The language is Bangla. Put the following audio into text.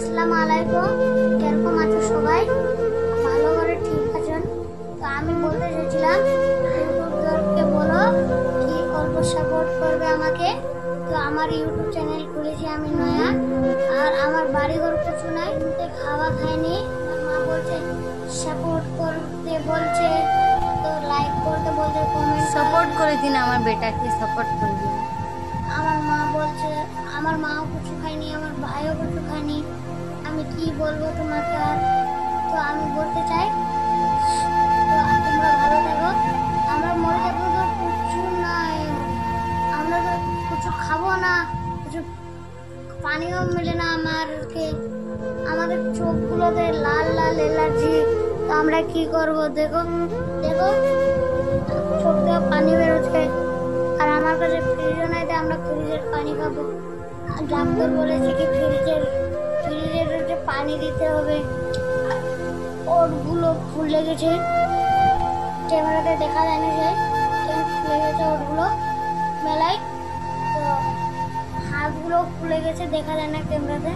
আসসালামু আলাইকুম। কিরকম আছো সবাই? ভালো করে ঠিক আছেন? তো আমি বলতে চাইছিলাম ইউটিউবারকে বলো কি করবো, সাপোর্ট করবে আমাকে। তো আমার ইউটিউব চ্যানেল খুলেছি আমি নয়া, আর আমার বাড়িঘর কিছু নাই, কিন্তু খাওয়া খাইনি। আমার মা বলছে সাপোর্ট করতে বলছে, তো লাইক করতে বলছে, কমেন্ট সাপোর্ট করে দিন, আমার বেটাকে সাপোর্ট করে দিন। আমার মা বলছে, আমার মাও কিছু খায়নি, আমার ভাইও কিছু খায়নি। আমি কি বলবো তোমাকে আর? তো আমি বলতে চাই তো তোমরা ভালো থাকো। আমরা মরে যাবো তো কিছু নাই, আমরা তো কিছু খাবো না, কিছু পানিও মেলে না আমারকে, আমাদের চোখগুলোতে লাল লাল এলার্জি। তো আমরা কি করব? দেখো দেখো, চোখ থেকে পানি বেরোচ্ছে, আর আমার কাছে ফ্রিজও নাই, তাই আমরা ফ্রিজের পানি খাবো। আর ডাক্তার বলেছে কি ফ্রিজের যে পানি দিতে হবে। ওটগুলো ফুলে গেছে, ক্যামেরাতে দেখা যায় না, যায় ফুলে গেছে ওটগুলো মেলায়। তো হাতগুলো ফুলে গেছে, দেখা যায় না ক্যামেরাতে।